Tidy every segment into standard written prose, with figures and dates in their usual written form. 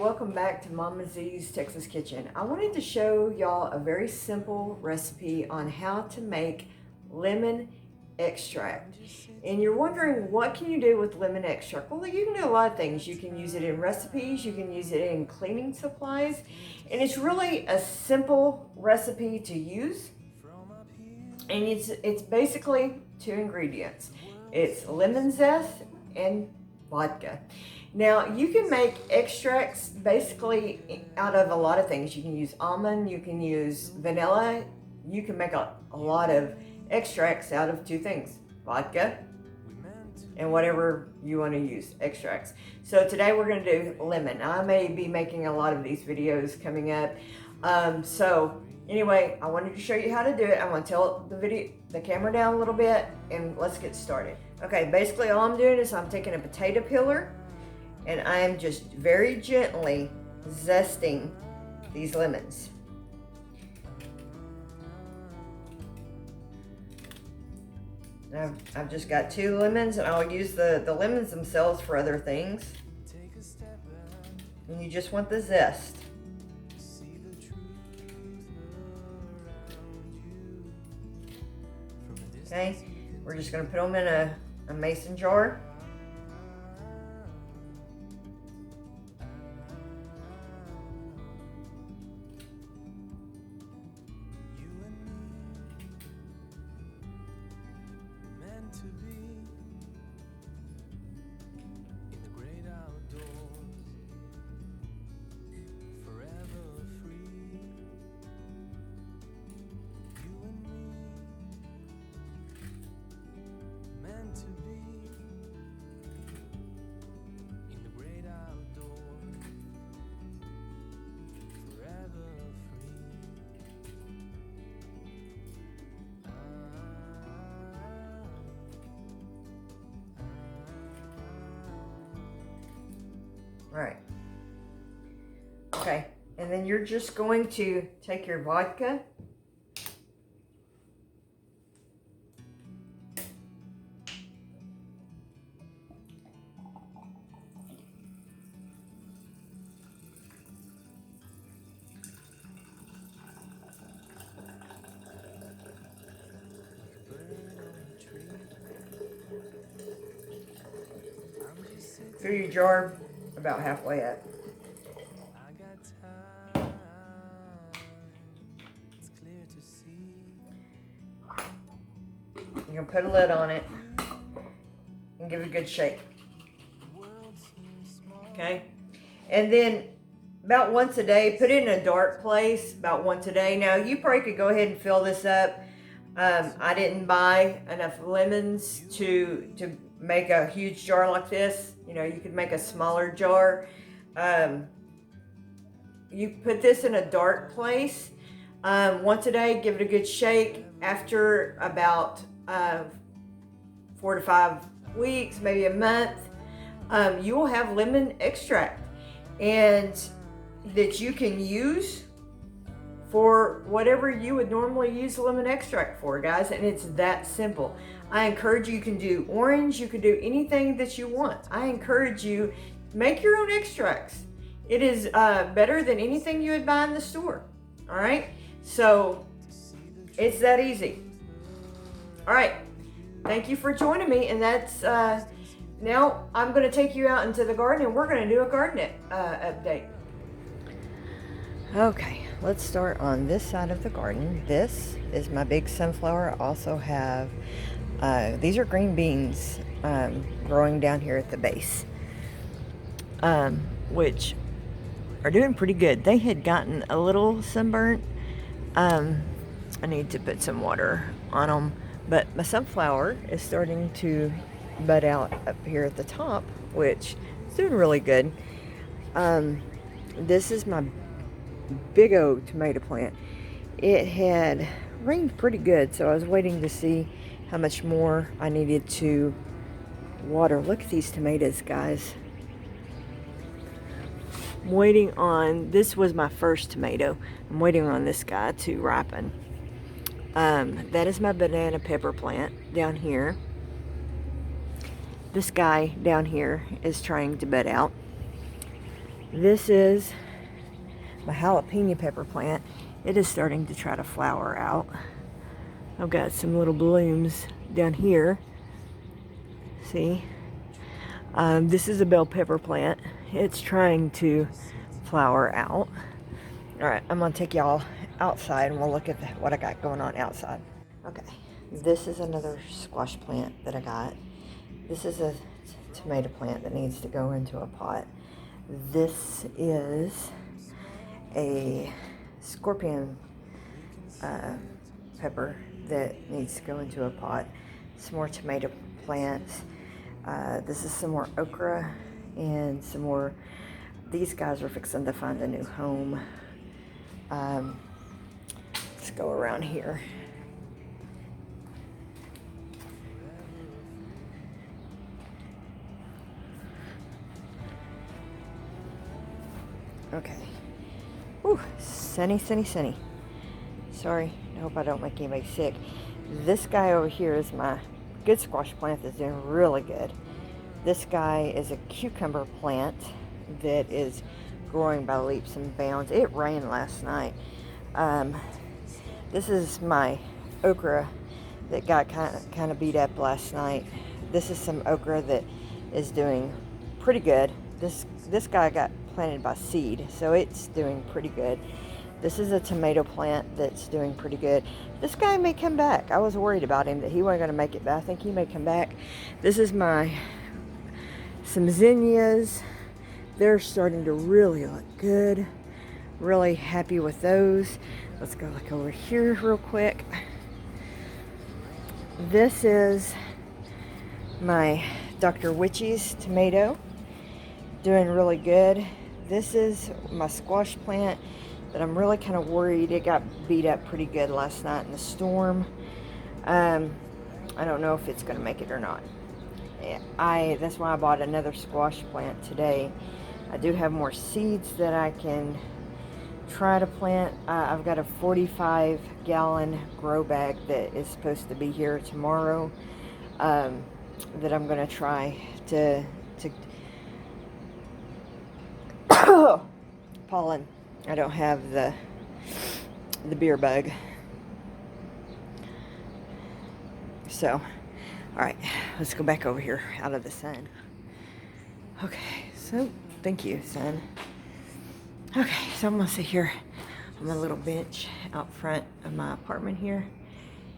welcome back to Mama Z's Texas Kitchen. I wanted to show y'all a very simple recipe on how to make lemon extract. And you're wondering, what can you do with lemon extract? Well, you can do a lot of things. You can use it in recipes, you can use it in cleaning supplies, and it's really a simple recipe to use. And it's basically two ingredients. It's lemon zest and vodka. Now, you can make extracts basically out of a lot of things. You can use almond, you can use vanilla, you can make a lot of extracts out of two things: vodka and whatever you want to use, extracts. So today we're going to do lemon. I may be making a lot of these videos coming up. So anyway, I wanted to show you how to do it. I'm going to tilt the camera down a little bit, and let's get started. Okay, basically all I'm doing is I'm taking a potato peeler, and I am just very gently zesting these lemons. Now, I've just got 2 lemons, and I'll use the lemons themselves for other things. And you just want the zest. Okay, we're just going to put them in a mason jar. All right. Okay, and then you're just going to take your vodka . Fill your jar about halfway up. You're gonna put a lid on it and give it a good shake. Okay, and then about once a day, put it in a dark place about once a day. Now, you probably could go ahead and fill this up. I didn't buy enough lemons to make a huge jar like this. You know, you could make a smaller jar. You put this in a dark place once a day. Give it a good shake. After about 4 to 5 weeks, maybe a month, you will have lemon extract, and that you can use for whatever you would normally use lemon extract for, guys. And it's that simple. I encourage you can do orange, you can do anything that you want. I encourage you, make your own extracts. It is better than anything you would buy in the store. All right, so it's that easy. All right, thank you for joining me, and that's now I'm going to take you out into the garden, and we're going to do a garden update. Okay, let's start on this side of the garden. This is my big sunflower. I also have these are green beans growing down here at the base, which are doing pretty good. They had gotten a little sunburnt. I need to put some water on them, but my sunflower is starting to bud out up here at the top, which is doing really good. This is my big old tomato plant. It had rained pretty good, so I was waiting to see how much more I needed to water. Look at these tomatoes, guys. I'm waiting on, this was my first tomato. I'm waiting on this guy to ripen. That is my banana pepper plant down here. This guy down here is trying to bud out. This is my jalapeno pepper plant. It is starting to try to flower out. I've got some little blooms down here. See? This is a bell pepper plant. It's trying to flower out. Alright, I'm going to take y'all outside and we'll look at what I got going on outside. Okay, this is another squash plant that I got. This is a tomato plant that needs to go into a pot. This is a scorpion pepper that needs to go into a pot. Some more tomato plants. This is some more okra and some more. These guys are fixing to find a new home. Let's go around here. Okay. Whew, sunny, sunny, sunny. Sorry, I hope I don't make anybody sick. This guy over here is my good squash plant that's doing really good. This guy is a cucumber plant that is growing by leaps and bounds. It rained last night. This is my okra that got kind of beat up last night. This is some okra that is doing pretty good. This guy got planted by seed, so it's doing pretty good. This is a tomato plant that's doing pretty good. This guy may come back. I was worried about him that he wasn't going to make it, but I think he may come back. This is some zinnias. They're starting to really look good. Really happy with those. Let's go look over here real quick. This is my Dr. Witchy's tomato. Doing really good. This is my squash plant that I'm really kind of worried. It got beat up pretty good last night in the storm. I don't know if it's going to make it or not. That's why I bought another squash plant today. I do have more seeds that I can try to plant. I've got a 45-gallon grow bag that is supposed to be here tomorrow that I'm going to try to pollen. I don't have the beer bug. So, all right, let's go back over here out of the sun. Okay, so thank you, sun. Okay, so I'm gonna sit here on my little bench out front of my apartment here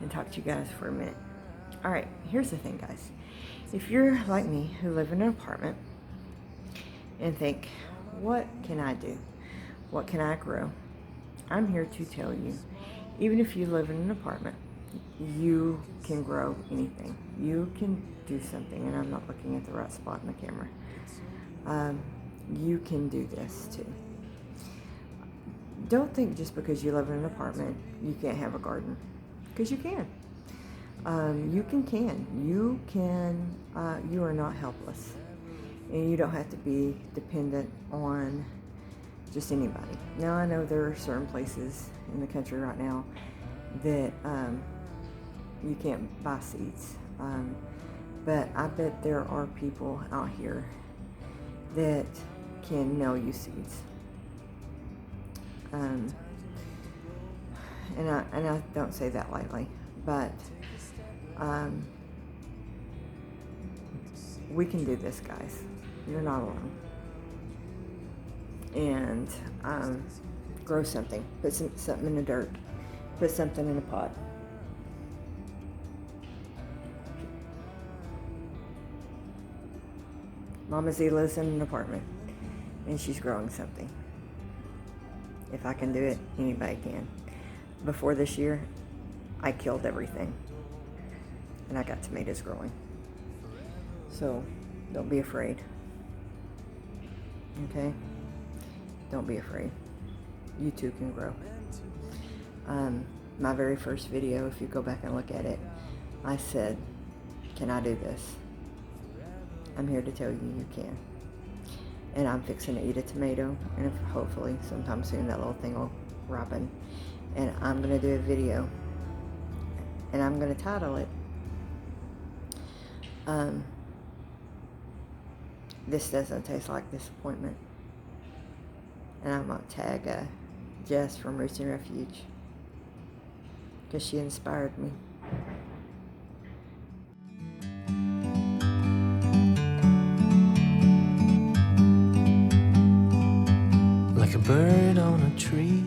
and talk to you guys for a minute. All right, here's the thing, guys. If you're like me, who live in an apartment and think, what can I do? What can I grow? I'm here to tell you, even if you live in an apartment, you can grow anything. You can do something, and I'm not looking at the right spot in the camera. You can do this too. Don't think just because you live in an apartment, you can't have a garden, because you can. You are not helpless. And you don't have to be dependent on just anybody. Now, I know there are certain places in the country right now that you can't buy seeds. But I bet there are people out here that can mail you seeds. And I don't say that lightly, but we can do this, guys. You're not alone. And grow something. Put something in the dirt. Put something in a pot. Mama Z lives in an apartment, and she's growing something. If I can do it, anybody can. Before this year, I killed everything, and I got tomatoes growing. So, don't be afraid. Okay? Don't be afraid. You too can grow. My very first video, if you go back and look at it, I said, can I do this? I'm here to tell you you can. And I'm fixing to eat a tomato, and hopefully sometime soon that little thing will ripen. And I'm going to do a video, and I'm going to title it, This Doesn't Taste Like Disappointment. And I'm going to tag Jess from Roots and Refuge because she inspired me. Like a bird on a tree,